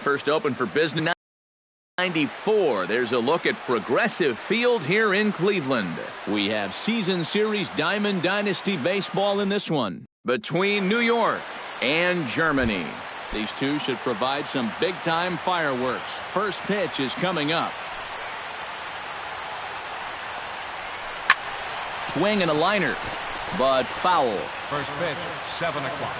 First open for business. 94. There's a look at Progressive Field here in Cleveland. We have season series Diamond Dynasty baseball in this one between New York and Germany. These two should provide some big-time fireworks. First pitch is coming up. Swing and a liner, but foul. First pitch, 7 o'clock.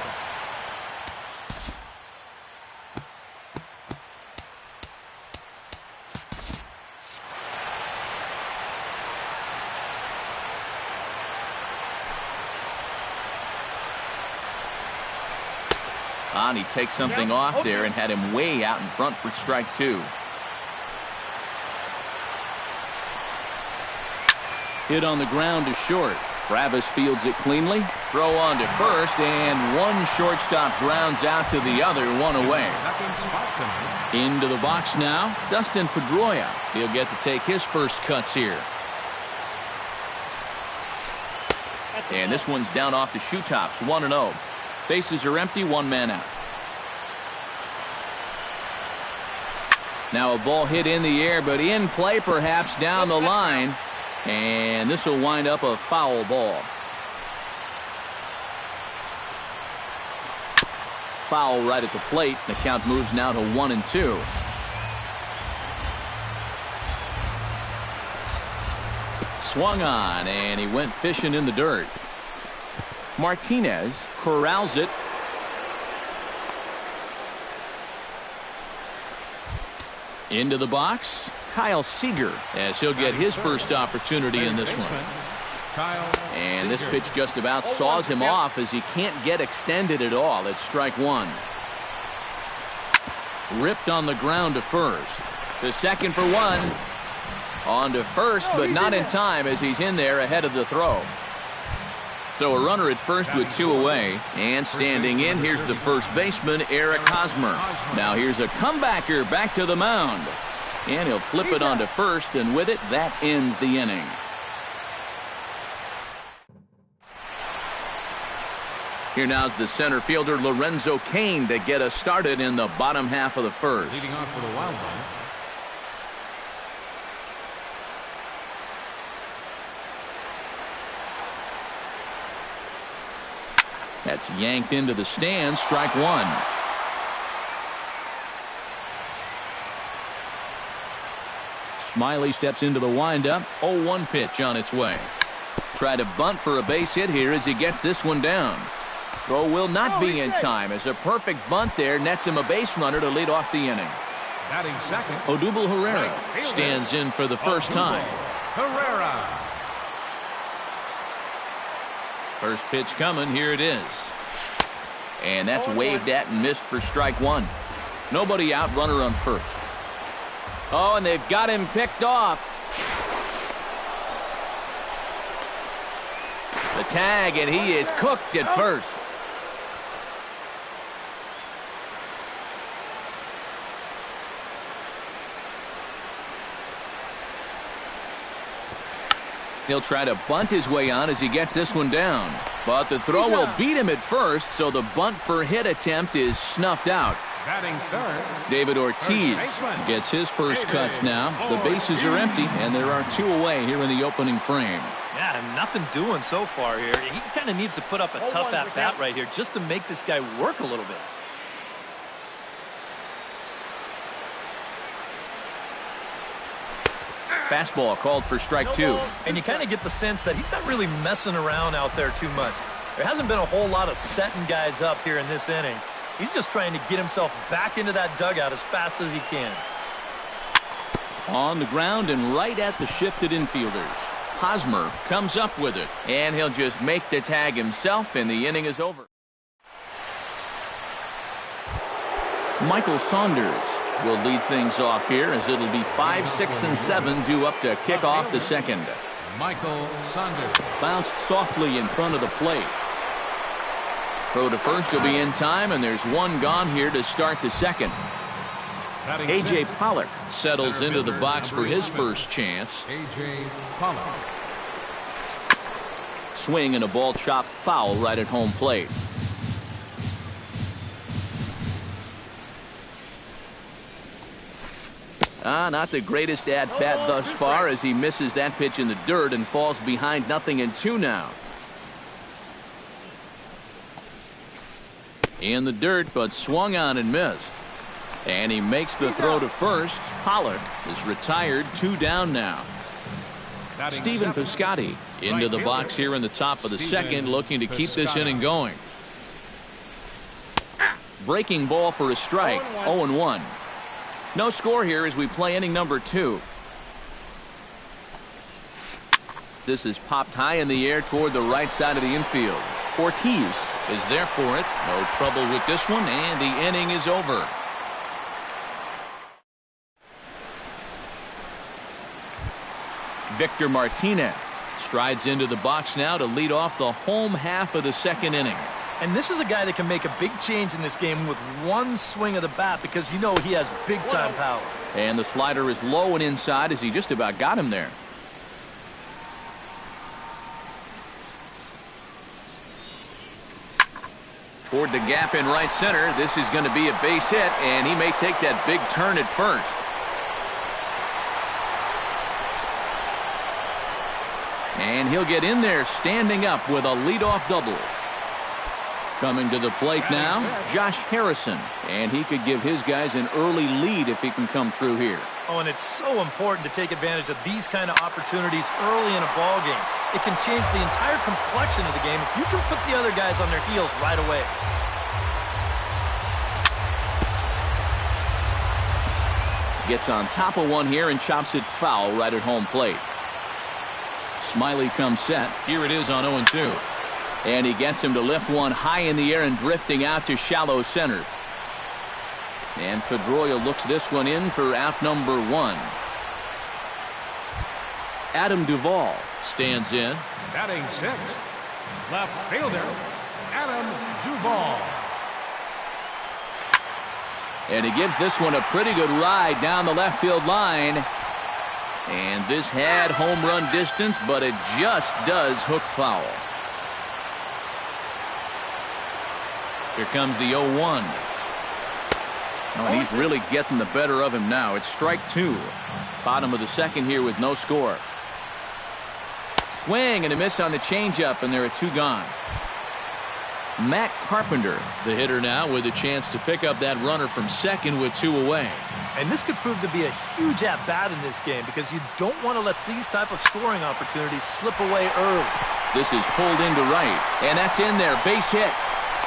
He takes something off there and had him way out in front for strike 2. Hit on the ground to short. Travis fields it cleanly. Throw on to first, and one shortstop grounds out to the other, one away. Into the box now, Dustin Pedroia. He'll get to take his first cuts here. And this one's down off the shoe tops, 1-0. Bases are empty, one man out. Now a ball hit in the air, but in play perhaps down the line. And this will wind up a foul ball. Foul right at the plate. The count moves now to 1-2. Swung on, and he went fishing in the dirt. Martinez corrals it. Into the box, Kyle Seager, as he'll get his first opportunity in this one. And this pitch just about saws him off as he can't get extended at all. It's strike 1. Ripped on the ground to first. The second for 1. On to first, but not in time as he's in there ahead of the throw. So a runner at first with 2 away, and standing in, here's the first baseman, Eric Hosmer. Now here's a comebacker back to the mound, and he'll flip it onto first, and with it, that ends the inning. Here now's the center fielder, Lorenzo Cain, to get us started in the bottom half of the first. Leading off for the Wild Bunch. That's yanked into the stands, strike 1. Smiley steps into the windup. 0-1 pitch on its way. Try to bunt for a base hit here as he gets this one down. Throw will not be in time as a perfect bunt there nets him a base runner to lead off the inning. Batting second, Odubel Herrera stands in for the first time. Herrera. First pitch coming. Here it is. And that's waved at and missed for strike 1. Nobody out, runner on first. Oh, and they've got him picked off. The tag, and he is cooked at first. He'll try to bunt his way on as he gets this one down. But the throw will beat him at first, so the bunt for hit attempt is snuffed out. Batting third, David Ortiz gets his first cuts now. The bases are empty, and there are 2 away here in the opening frame. Yeah, nothing doing so far here. He kind of needs to put up a tough at-bat right here just to make this guy work a little bit. Fastball called for strike 2. And you kind of get the sense that he's not really messing around out there too much. There hasn't been a whole lot of setting guys up here in this inning. He's just trying to get himself back into that dugout as fast as he can. On the ground and right at the shifted infielders. Hosmer comes up with it, and he'll just make the tag himself, and the inning is over. Michael Saunders will lead things off here as it'll be 5, 6, and 7 due up to kick off the second. Michael Saunders. Bounced softly in front of the plate. Throw to first will be in time, and there's one gone here to start the second. A.J. Pollock settles into the box for his first chance. A.J. Pollock. Swing and a ball chopped foul right at home plate. Not the greatest at-bat thus far as he misses that pitch in the dirt and falls behind 0-2 now. In the dirt, but swung on and missed. And he makes the throw to first. Pollock is retired, 2 down now. Stephen Piscotty into the box here in the top of the second, looking to keep this inning going. Breaking ball for a strike, 0-1. No score here as we play inning number 2. This is popped high in the air toward the right side of the infield. Ortiz is there for it. No trouble with this one, and the inning is over. Victor Martinez strides into the box now to lead off the home half of the second inning. And this is a guy that can make a big change in this game with one swing of the bat because you know he has big-time power. And the slider is low and inside as he just about got him there. Toward the gap in right center. This is going to be a base hit, and he may take that big turn at first. And he'll get in there standing up with a leadoff double. Coming to the plate now, Josh Harrison. And he could give his guys an early lead if he can come through here. Oh, and it's so important to take advantage of these kind of opportunities early in a ball game. It can change the entire complexion of the game if you can put the other guys on their heels right away. Gets on top of one here and chops it foul right at home plate. Smiley comes set. Here it is on 0-2. And he gets him to lift one high in the air and drifting out to shallow center. And Pedroia looks this one in for out number 1. Adam Duvall stands in. Batting 6th, left fielder, Adam Duvall. And he gives this one a pretty good ride down the left field line. And this had home run distance, but it just does hook foul. Here comes the 0-1. Oh, and he's really getting the better of him now. It's strike 2. Bottom of the second here with no score. Swing and a miss on the changeup, and there are 2 gone. Matt Carpenter, the hitter now, with a chance to pick up that runner from second with 2 away. And this could prove to be a huge at-bat in this game because you don't want to let these type of scoring opportunities slip away early. This is pulled into right, and that's in there. Base hit.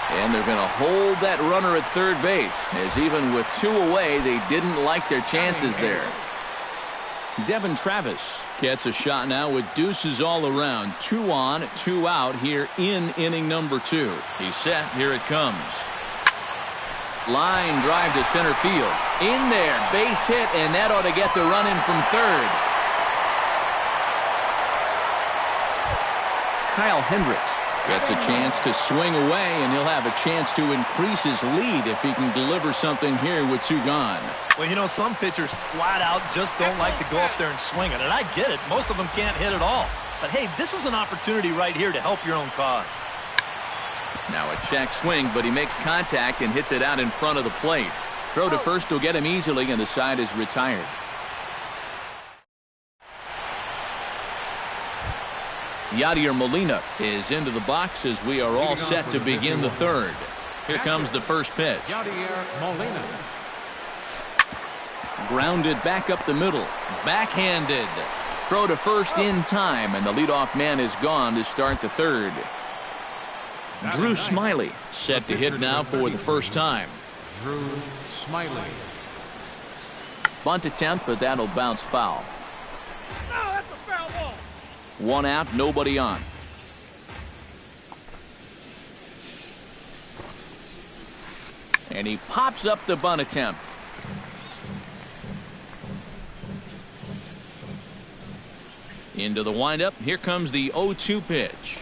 And they're going to hold that runner at third base, as even with 2 away, they didn't like their chances there. Devin Travis gets a shot now with deuces all around. 2 on, 2 out here in inning number 2. He's set. Here it comes. Line drive to center field. In there. Base hit, and that ought to get the run in from third. Kyle Hendricks gets a chance to swing away, and he'll have a chance to increase his lead if he can deliver something here with 2 gone. Well, you know, some pitchers flat out just don't like to go up there and swing it, and I get it. Most of them can't hit at all. But, hey, this is an opportunity right here to help your own cause. Now a check swing, but he makes contact and hits it out in front of the plate. Throw to first will get him easily, and the side is retired. Yadier Molina is into the box as we are all set to begin the third. Here comes the first pitch. Yadier Molina. Grounded back up the middle. Backhanded. Throw to first in time, and the leadoff man is gone to start the third. Drew Smiley set to hit now for the first time. Drew Smiley. Bunt attempt, but that'll bounce foul. No, that's a foul ball. 1 out, nobody on. And he pops up the bunt attempt. Into the windup. Here comes the 0-2 pitch.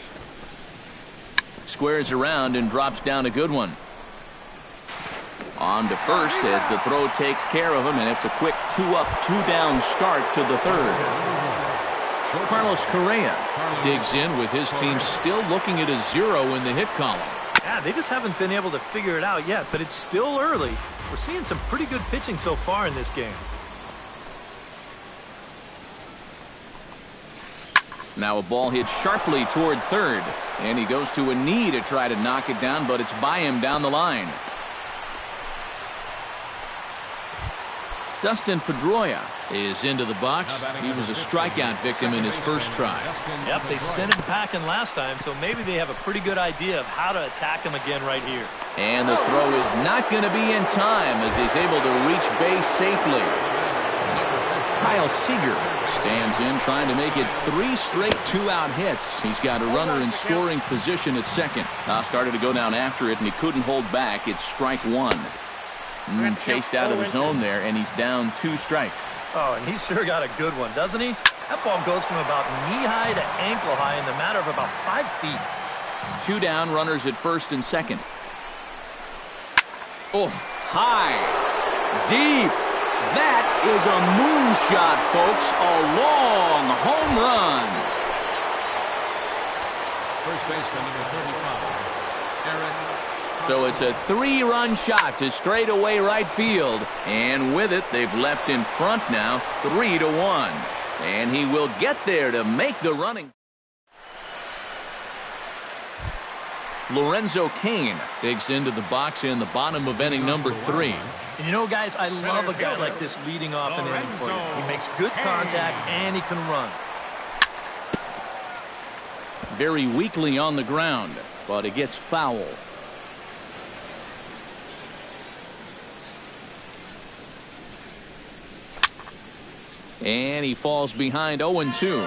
Squares around and drops down a good one. On to first as the throw takes care of him, and it's a quick 2-up, 2-down start to the third. Carlos Correa digs in with his team still looking at a 0 in the hit column. Yeah, they just haven't been able to figure it out yet, but it's still early. We're seeing some pretty good pitching so far in this game. Now a ball hit sharply toward third, and he goes to a knee to try to knock it down, but it's by him down the line. Dustin Pedroia is into the box. He was a strikeout victim in his first try. Yep, they sent him packing last time, so maybe they have a pretty good idea of how to attack him again right here. And the throw is not going to be in time as he's able to reach base safely. Kyle Seager stands in trying to make it 3 straight 2-out hits. He's got a runner in scoring position at second. Now started to go down after it, and he couldn't hold back. It's strike 1. Chased out of the zone there, and he's down 2 strikes. Oh, and he's sure got a good one, doesn't he? That ball goes from about knee-high to ankle-high in the matter of about 5 feet. 2 down, runners at first and second. Oh, high, deep. That is a moonshot, folks. A long home run. First baseman number 35, Eric. So it's a 3-run shot to straightaway right field. And with it, they've left in front now 3-1. And he will get there to make the running. Lorenzo Cain digs into the box in the bottom of inning number 3. And you know, guys, I love a guy like this leading off an inning for you. He makes good contact and he can run. Very weakly on the ground, but it gets foul. And he falls behind 0-2.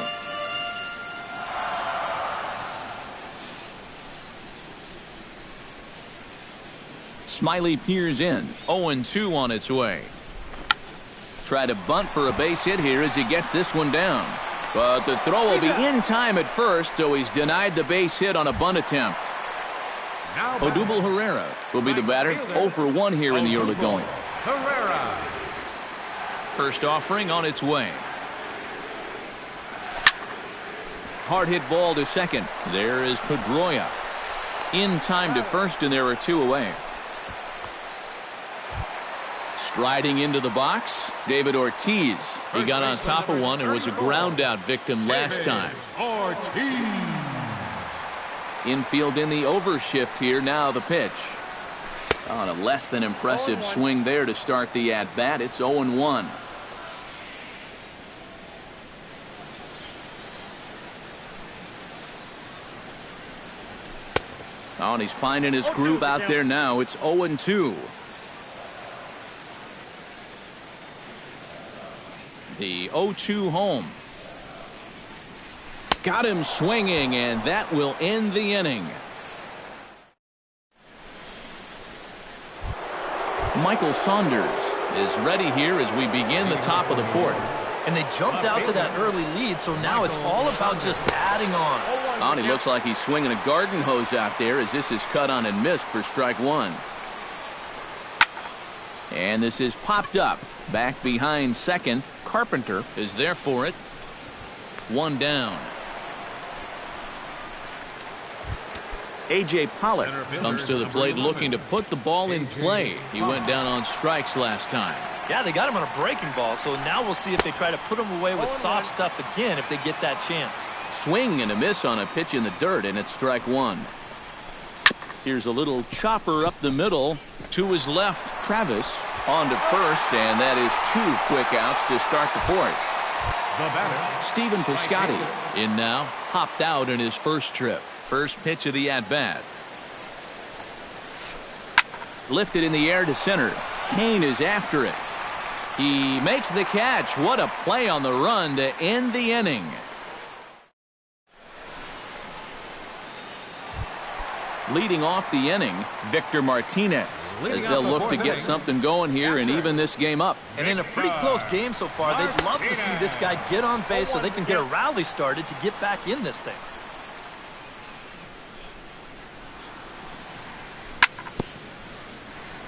Smiley peers in. 0-2 on its way. Try to bunt for a base hit here as he gets this one down. But the throw will be in time at first, so he's denied the base hit on a bunt attempt. Odubel Herrera will be the batter. 0 for 1 here in the early going. Herrera. First offering on its way. Hard hit ball to second. There is Pedroia. In time to first, and there are 2 away. Striding into the box, David Ortiz. He got on top of one and was a ground out victim last time. Infield in the overshift here. Now the pitch. On a less than impressive swing there to start the at bat. It's 0-1. Oh, and he's finding his groove out there now. It's 0-2. The 0-2 home. Got him swinging, and that will end the inning. Michael Saunders is ready here as we begin the top of the 4th. And they jumped out to that early lead, so now it's all about just adding on. Oh, and he looks like he's swinging a garden hose out there as this is cut on and missed for strike 1. And this is popped up. Back behind second. Carpenter is there for it. 1 down. A.J. Pollock comes to the plate looking to put the ball in play. He went down on strikes last time. Yeah, they got him on a breaking ball, so now we'll see if they try to put him away with soft stuff again if they get that chance. Swing and a miss on a pitch in the dirt, and it's strike 1. Here's a little chopper up the middle. To his left, Travis on to first, and that is 2 quick outs to start the 4th. The batter, Stephen Piscotty in now, hopped out in his first trip. First pitch of the at-bat. Lifted in the air to center. Cain is after it. He makes the catch. What a play on the run to end the inning. Leading off the inning, Victor Martinez, as they'll look to get something going here and even this game up. And in a pretty close game so far, they'd love to see this guy get on base so they can get a rally started to get back in this thing.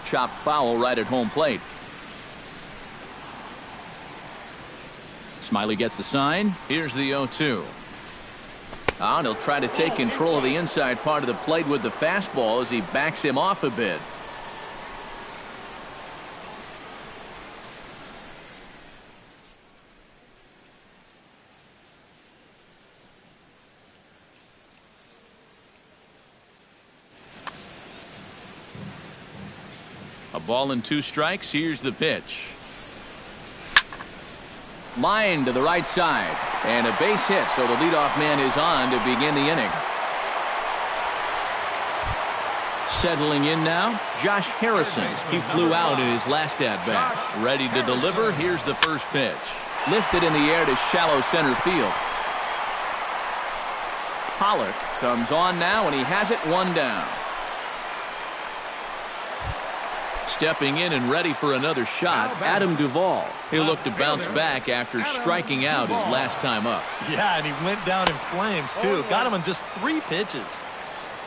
Chopped foul right at home plate. Smiley gets the sign. Here's the 0-2. And he'll try to take control of the inside part of the plate with the fastball as he backs him off a bit. Ball and 2 strikes. Here's the pitch. Line to the right side. And a base hit, so the leadoff man is on to begin the inning. Settling in now, Josh Harrison. He flew out in his last at-bat. Ready to deliver. Here's the first pitch. Lifted in the air to shallow center field. Pollock comes on now, and he has it 1 down. Stepping in and ready for another shot, Adam Duvall. He'll look to bounce back after striking out his last time up. Yeah, and he went down in flames, too. Got him in just 3 pitches.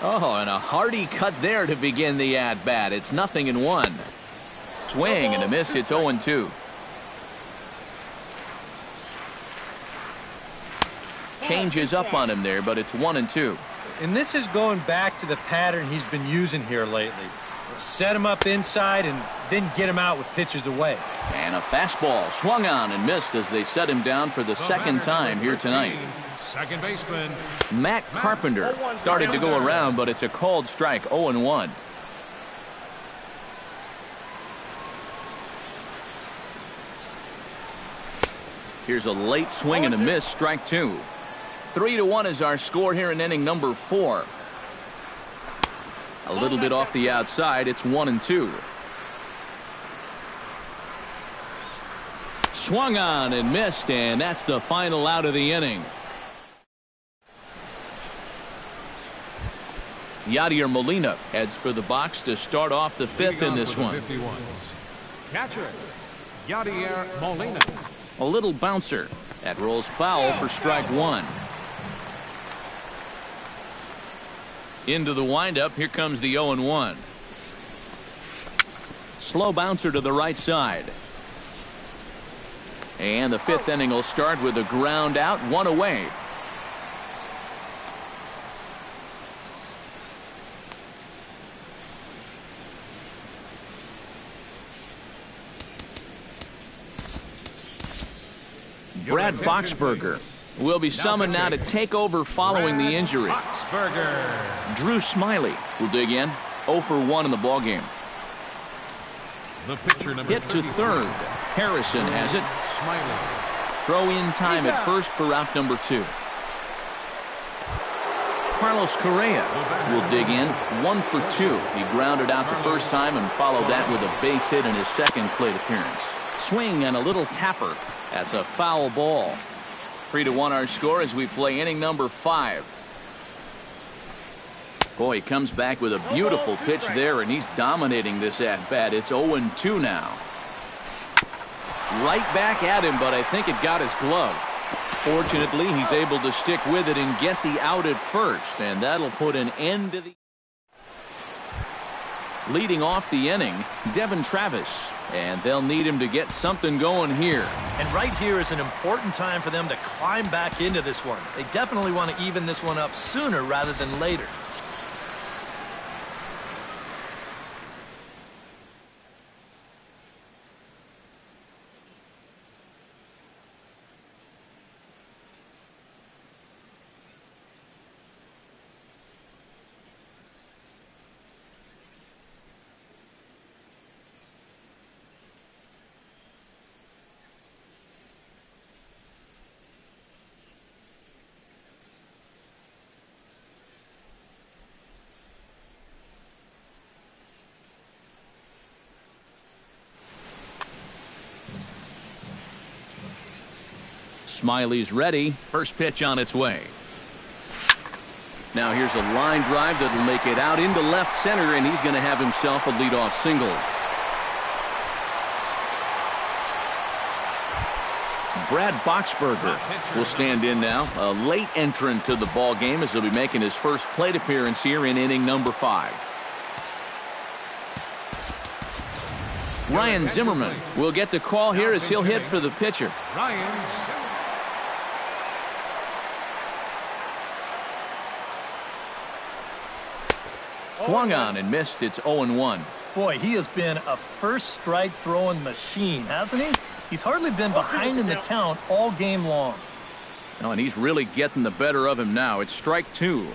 Oh, and a hearty cut there to begin the at-bat. It's 0-1. Swing and a miss. It's 0-2. Changes up on him there, but it's 1-2. And this is going back to the pattern he's been using here lately. Set him up inside and then get him out with pitches away. And a fastball swung on and missed as they set him down for the second time here tonight. Second baseman Matt Carpenter started to go around, but it's a called strike. 0-1. Here's a late swing and a miss. Strike 2. 3-1 is our score here in inning number 4. A little bit off the outside. It's 1-2. Swung on and missed, and that's the final out of the inning. Yadier Molina heads for the box to start off the 5th in this one. Catcher Yadier Molina. A little bouncer that rolls foul for strike 1. Into the windup. Here comes the 0-1. Slow bouncer to the right side. And the 5th inning will start with a ground out, 1 away. Brad Boxberger will be summoned now to take over following the injury. Drew Smiley will dig in. 0 for 1 in the ballgame. Hit to third. Harrison has it. Throw in time at first for out number 2. Carlos Correa will dig in. 1 for 2. He grounded out the first time and followed that with a base hit in his second plate appearance. Swing and a little tapper. That's a foul ball. 3-1 our score as we play inning number 5. Boy, he comes back with a beautiful pitch there, and he's dominating this at-bat. It's 0-2 now. Right back at him, but I think it got his glove. Fortunately, he's able to stick with it and get the out at first, and that'll put an end to the... Leading off the inning, Devin Travis, and they'll need him to get something going here. And right here is an important time for them to climb back into this one. They definitely want to even this one up sooner rather than later. Smiley's ready. First pitch on its way. Now here's a line drive that'll make it out into left center, and he's going to have himself a leadoff single. Brad Boxberger will stand in now, a late entrant to the ball game as he'll be making his first plate appearance here in inning number 5. Ryan Zimmerman will get the call here as he'll hit for the pitcher. Swung on and missed. It's 0-1. Boy, he has been a first strike throwing machine, hasn't he? He's hardly been behind in the count all game long. Oh, and he's really getting the better of him now. It's strike 2.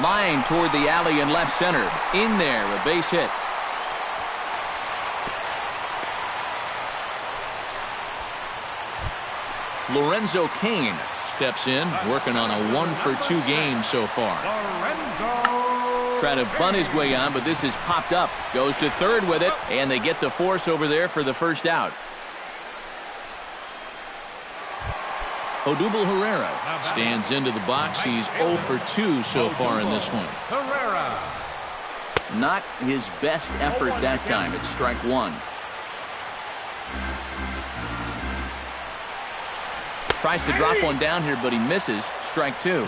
Line toward the alley in left center. In there, a base hit. Lorenzo Cain steps in, working on a 1-for-2 game so far. Trying to bunt his way on, but this is popped up. Goes to third with it, and they get the force over there for the first out. Odubel Herrera stands into the box. He's 0 for 2 so far in this one. Not his best effort that time. It's strike one. Tries to drop one down here, but he misses. Strike two.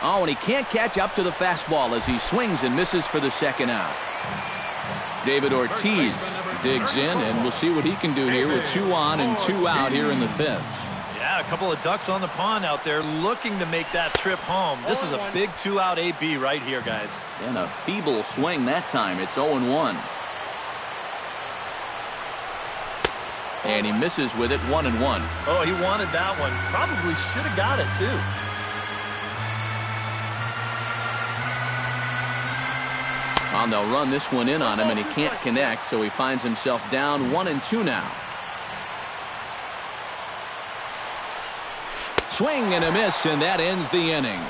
Oh, and he can't catch up to the fastball as he swings and misses for the second out. David Ortiz digs in, and we'll see what he can do here with 2 on and 2 out here in the 5th. Yeah, a couple of ducks on the pond out there looking to make that trip home. This is a big 2-out AB right here, guys. And a feeble swing that time. It's 0-1. And he misses with it, 1-1. Oh, he wanted that one. Probably should have got it, too. And they'll run this one in on him, and he can't connect, so he finds himself down 1-2 now. Swing and a miss, and that ends the inning.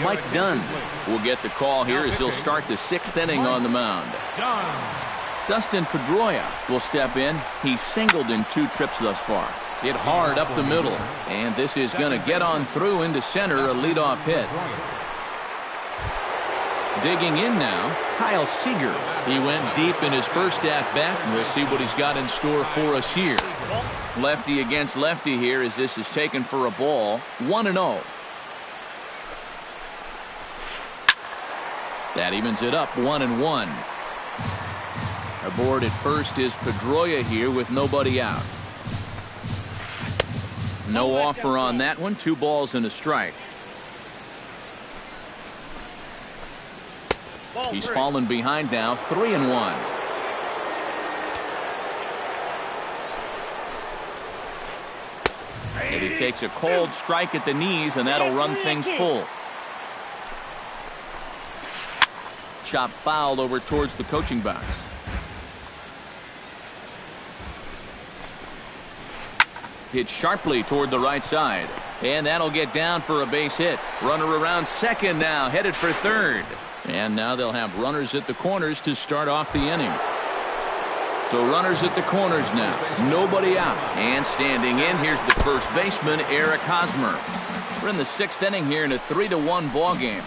Mike Dunn will get the call here as he'll start the 6th inning on the mound. Dustin Pedroia will step in. He's singled in 2 trips thus far. Hit hard up the middle, and this is going to get on through into center, a leadoff hit. Digging in now, Kyle Seager. He went deep in his first at-bat, and we'll see what he's got in store for us here. Lefty against lefty here as this is taken for a ball. 1-0. That evens it up, 1-1. Aboard at first is Pedroia here with nobody out. No offer on that one. 2 balls and a strike. He's fallen behind now, 3-1. And he takes a cold strike at the knees, and that'll run things full. Chop fouled over towards the coaching box. Hit sharply toward the right side, and that'll get down for a base hit. Runner around second now, headed for third. And now they'll have runners at the corners to start off the inning. So runners at the corners now, nobody out. And standing in, here's the first baseman, Eric Hosmer. We're in the 6th inning here in a 3-1 ball game.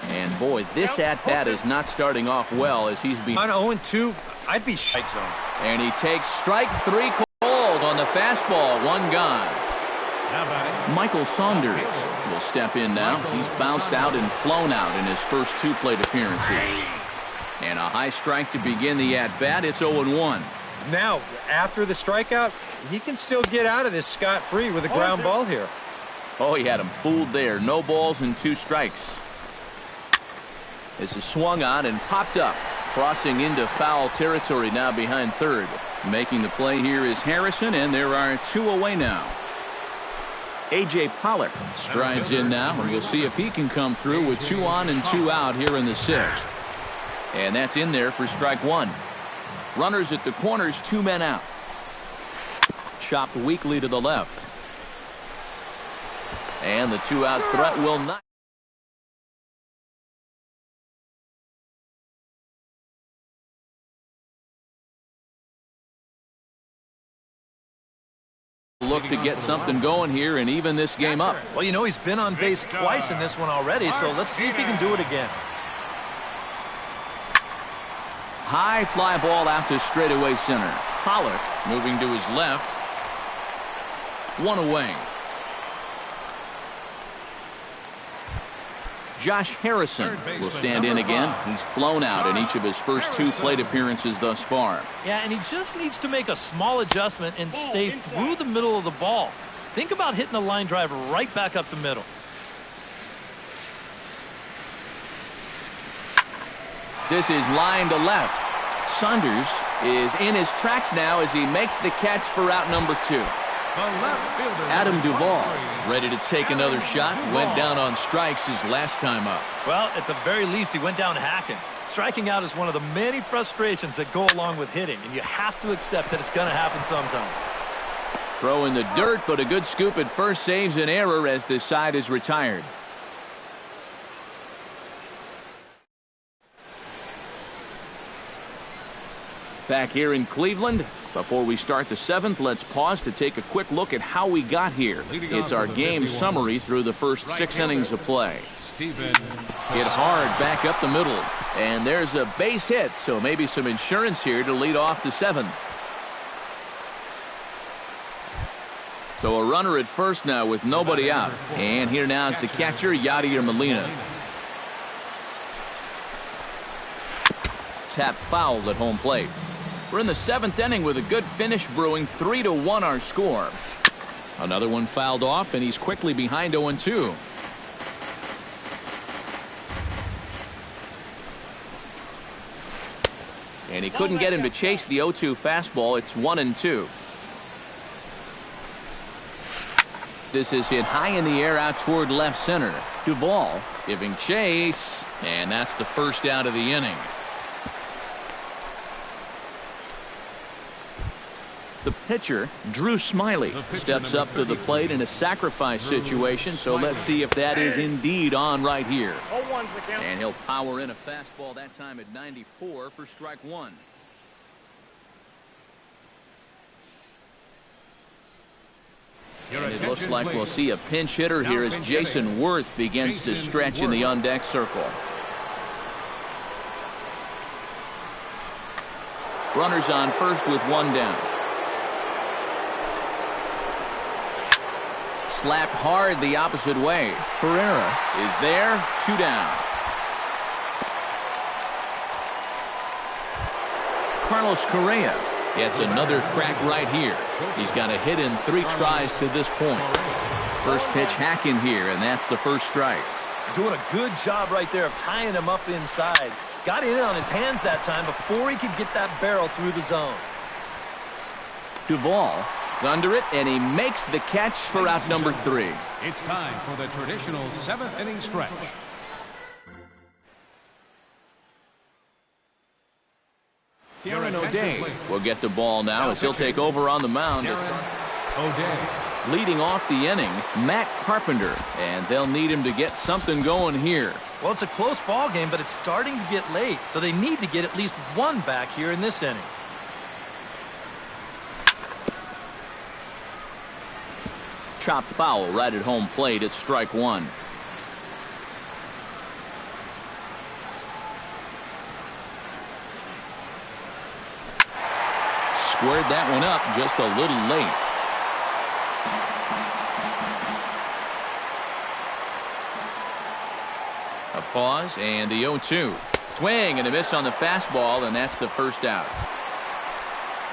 And boy, this at-bat is not starting off well as he's being... On 0-2, I'd be strike zone. And he takes strike 3 cold on the fastball, 1 gone. Michael Saunders will step in now. He's bounced out and flown out in his first 2 plate appearances. And a high strike to begin the at-bat. It's 0-1. Now, after the strikeout, he can still get out of this scot-free with a ground ball here. Oh, he had him fooled there. No balls and 2 strikes. This is swung on and popped up. Crossing into foul territory now behind third. Making the play here is Harrison, and there are 2 away now. A.J. Pollock strides in now, and we'll see if he can come through with 2 on and 2 out here in the 6th. And that's in there for strike 1. Runners at the corners, 2 men out. Chopped weakly to the left. And the 2-out threat will not. Look to get something going here and even this game up. Well, you know, he's been on base twice in this one already, so let's see if he can do it again. High fly ball out to straightaway center. Pollock moving to his left. 1 away. Josh Harrison will stand in again. He's flown out in each of his first 2 plate appearances thus far. Yeah, and he just needs to make a small adjustment and stay through the middle of the ball. Think about hitting a line drive right back up the middle. This is line to left. Saunders is in his tracks now as he makes the catch for out number 2. Adam Duvall Ready to take another shot. Went down on strikes his last time up. Well, at the very least, he went down hacking. Striking out is one of the many frustrations that go along with hitting, and you have to accept that it's going to happen sometimes. Throw in the dirt, but a good scoop at first saves an error as this side is retired. Back here in Cleveland, before we start the 7th, let's pause to take a quick look at how we got here. It's our game summary through the first 6 innings of play. Hit hard back up the middle, and there's a base hit, so maybe some insurance here to lead off the 7th. So a runner at first now with nobody out, and here now is the catcher, Yadier Molina. Tap fouled at home plate. We're in the 7th inning with a good finish brewing. 3-1 our score. Another one fouled off, and he's quickly behind 0-2. And he couldn't get him to chase the 0-2 fastball. It's 1-2. This is hit high in the air out toward left center. Duvall giving chase, and that's the first out of the inning. The pitcher, Drew Smiley, steps up to the plate in a sacrifice situation, so let's see if that is indeed on right here. And he'll power in a fastball that time at 94 for strike 1. And it looks like we'll see a pinch hitter here as Jason Worth begins to stretch in the on-deck circle. Runners on first with 1 down. Slapped hard the opposite way. Herrera is there. 2 down. Carlos Correa gets another crack right here. He's got a hit in 3 tries to this point. First pitch hacking here, and that's the first strike. Doing a good job right there of tying him up inside. Got in on his hands that time before he could get that barrel through the zone. Duvall is under it, and he makes the catch for out number 3. It's time for the traditional 7th inning stretch. Aaron O'Day will get the ball now as he'll take over on the mound. O'Day. Leading off the inning, Matt Carpenter, and they'll need him to get something going here. Well, it's a close ball game, but it's starting to get late, so they need to get at least 1 back here in this inning. Chop foul right at home plate. It's strike 1. Squared that one up just a little late. A pause and the 0-2. Swing and a miss on the fastball, and that's the first out.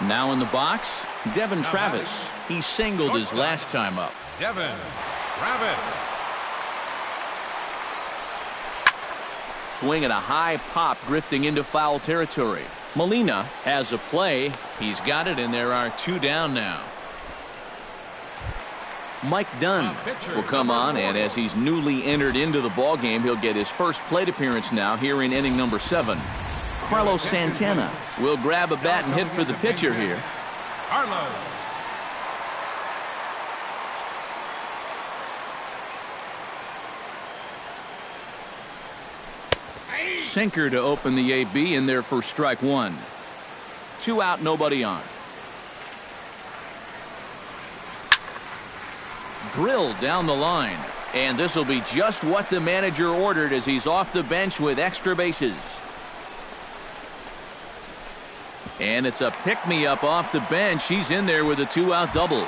Now in the box, Devin Travis. He singled his last time up. Devin Travis. Swing and a high pop drifting into foul territory. Molina has a play. He's got it, and there are 2 down now. Mike Dunn will come on, and as he's newly entered into the ballgame, he'll get his first plate appearance now here in inning number 7. Carlos Santana will grab a bat and hit for the pitcher here. Carlos. Sinker to open the AB in there for strike 1. 2 out, nobody on. Drilled down the line, and this will be just what the manager ordered as he's off the bench with extra bases. And it's a pick-me-up off the bench. He's in there with a 2-out double.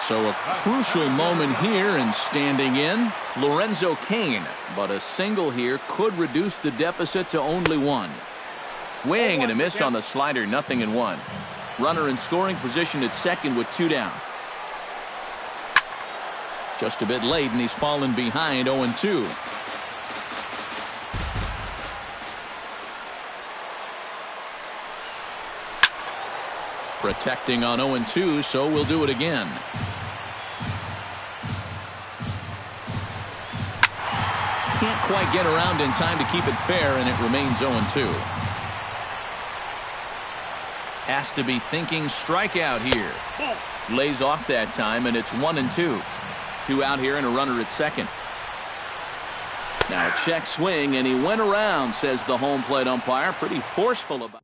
So a crucial moment here, and standing in, Lorenzo Cain. But a single here could reduce the deficit to only 1. Swing and a miss on the slider, 0-1. Runner in scoring position at second with 2 down. Just a bit late, and he's fallen behind 0-2. Protecting on 0-2, so we'll do it again. can't quite get around in time to keep it fair, and it remains 0-2. Has to be thinking strikeout here. Lays off that time, and it's 1-2. 2 out here and a runner at second. Now a check swing, and he went around, says the home plate umpire. Pretty forceful about it.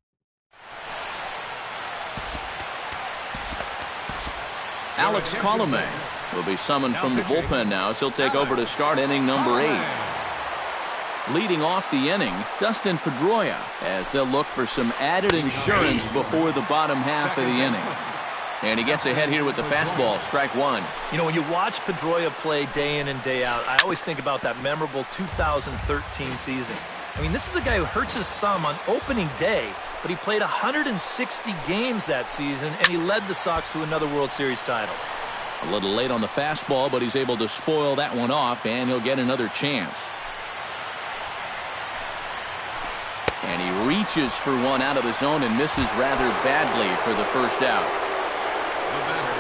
Alex Colomé will be summoned from the bullpen now as he'll take over to start inning number 8. Leading off the inning, Dustin Pedroia, as they'll look for some added insurance before the bottom half of the inning. And he gets ahead here with the fastball, strike 1. You know, when you watch Pedroia play day in and day out, I always think about that memorable 2013 season. I mean, this is a guy who hurts his thumb on opening day, but he played 160 games that season, and he led the Sox to another World Series title. A little late on the fastball, but he's able to spoil that one off, and he'll get another chance. And he reaches for one out of the zone and misses rather badly for the first out.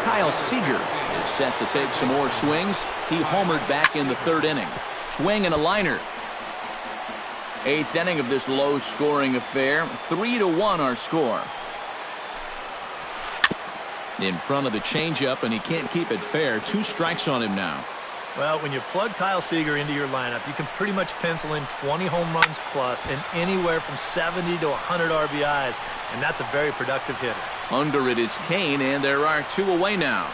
Kyle Seager is set to take some more swings. He homered back in the 3rd inning. Swing and a liner. 8th inning of this low-scoring affair. 3-1 our score. In front of the changeup, and he can't keep it fair. 2 strikes on him now. Well, when you plug Kyle Seager into your lineup, you can pretty much pencil in 20 home runs plus and anywhere from 70 to 100 RBIs, and that's a very productive hitter. Under it is Kane, and there are 2 away now.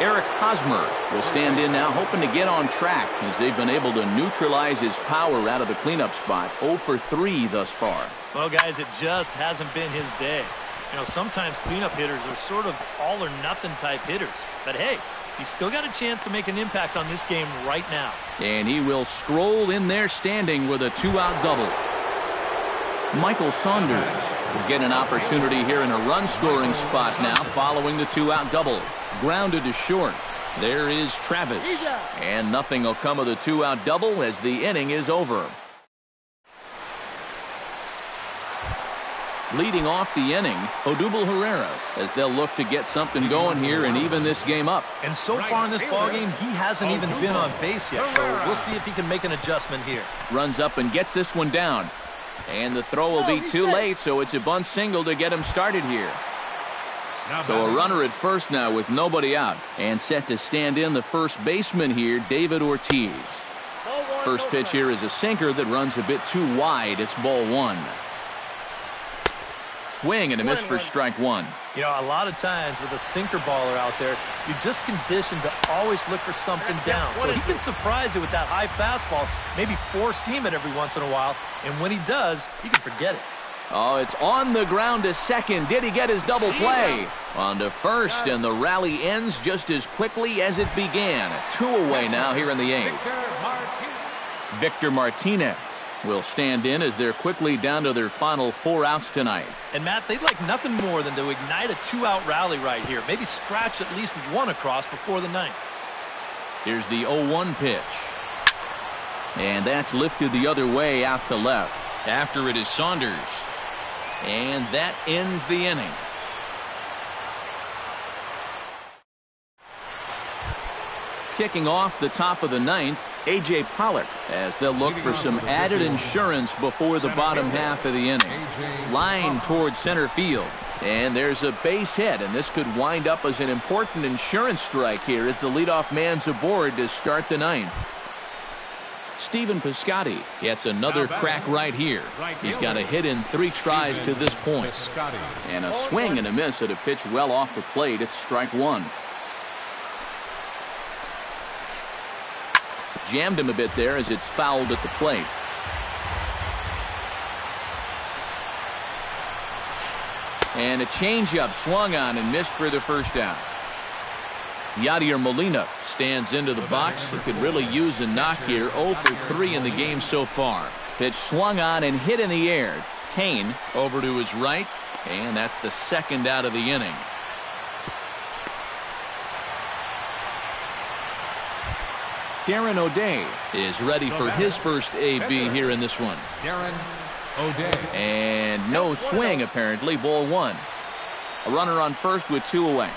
Eric Hosmer will stand in now, hoping to get on track as they've been able to neutralize his power out of the cleanup spot. 0 for 3 thus far. Well, guys, it just hasn't been his day. You know, sometimes cleanup hitters are sort of all-or-nothing type hitters. But, hey, he's still got a chance to make an impact on this game right now. And he will stroll in there standing with a 2-out double. Michael Saunders will get an opportunity here in a run-scoring spot now following the 2-out double. Grounded to short. There is Travis. And nothing will come of the 2-out double as the inning is over. Leading off the inning, Odubel Herrera, as they'll look to get something going here and even this game up. And so far in this ballgame, he hasn't even been on base yet, so we'll see if he can make an adjustment here. Runs up and gets this one down. And the throw will be too late, so it's a bunt single to get him started here. So a runner at first now with nobody out. And set to stand in the first baseman here, David Ortiz. First pitch here is a sinker that runs a bit too wide. It's ball 1. Swing and a miss for strike 1. You know, a lot of times with a sinker baller out there, you're just conditioned to always look for something down. So he can surprise you with that high fastball, maybe four-seam it every once in a while, and when he does, you can forget it. Oh, it's on the ground to second. Did he get his double play? On to first, and the rally ends just as quickly as it began. 2 away now here in the 8th. Victor Martinez will stand in as they're quickly down to their final 4 outs tonight. And, Matt, they'd like nothing more than to ignite a 2-out rally right here. Maybe scratch at least 1 across before the 9th. Here's the 0-1 pitch. And that's lifted the other way out to left. After it is Saunders. And that ends the inning. Kicking off the top of the 9th, A.J. Pollock, as they'll look for some added insurance before the bottom half of the inning. Line towards center field. And there's a base hit, and this could wind up as an important insurance strike here as the leadoff man's aboard to start the 9th. Stephen Piscotty gets another crack right here. He's got a hit in 3 tries to this point. And a swing and a miss at a pitch well off the plate. It's strike 1. Jammed him a bit there as it's fouled at the plate. And a changeup swung on and missed for the first out. Yadier Molina stands into the box. He could really use a knock here. 0 for 3 in the game so far. Pitch swung on and hit in the air. Kane over to his right, and that's the 2nd out of the inning. Darren O'Day is ready for his first AB here in this one. Darren O'Day. And no swing, apparently. Ball 1. A runner on first with 2 away.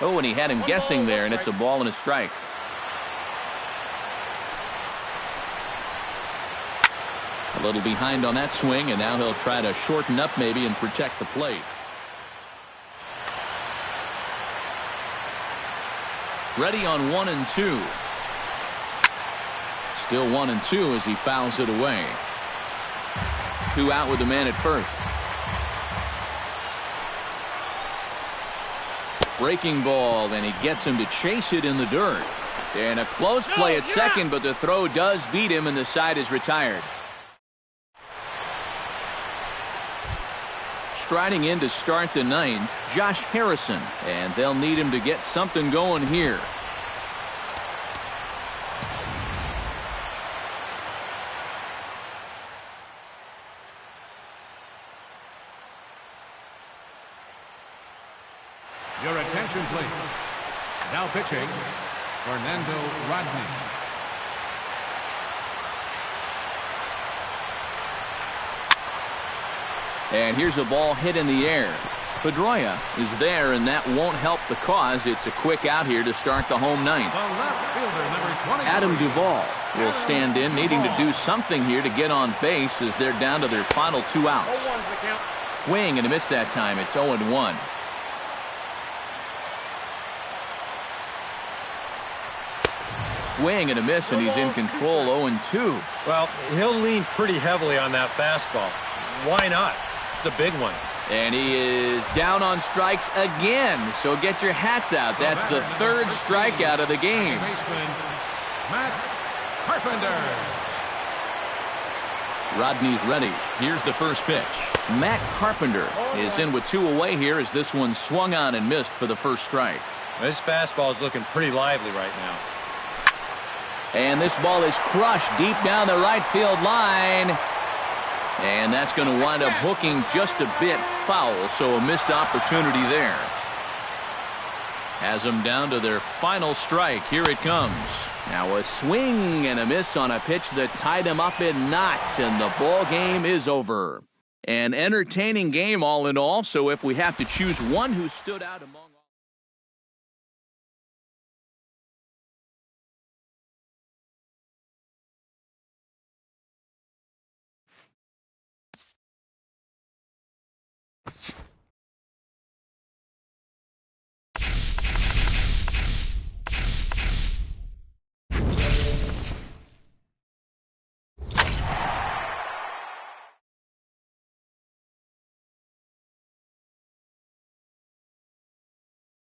Oh, and he had him guessing there, and it's a ball and a strike. A little behind on that swing, and now he'll try to shorten up maybe and protect the plate. Ready on 1-2. Still 1-2 as he fouls it away. 2 out with the man at first. Breaking ball, and he gets him to chase it in the dirt. And a close play at second, but the throw does beat him, and the side is retired. Striding in to start the ninth, Josh Harrison, and they'll need him to get something going here. Your attention, please. Now pitching, Fernando Rodney. And here's a ball hit in the air. Pedroia is there, and that won't help the cause. It's a quick out here to start the home ninth. The left fielder, number 20. Adam Duvall will stand in, needing to do something here to get on base as they're down to their final 2 outs. Swing and a miss that time. It's 0-1. Swing and a miss, and he's in control. 0-2. Well, he'll lean pretty heavily on that fastball. Why not? It's a big one. And he is down on strikes again. So get your hats out. That's the 3rd strikeout of the game. Matt Carpenter. Rodney's ready. Here's the first pitch. Matt Carpenter is in with 2 away here as this one swung on and missed for the first strike. This fastball is looking pretty lively right now. And this ball is crushed deep down the right field line. And that's going to wind up hooking just a bit foul, so a missed opportunity there. Has them down to their final strike. Here it comes. Now a swing and a miss on a pitch that tied him up in knots, and the ball game is over. An entertaining game all in all, so if we have to choose one who stood out among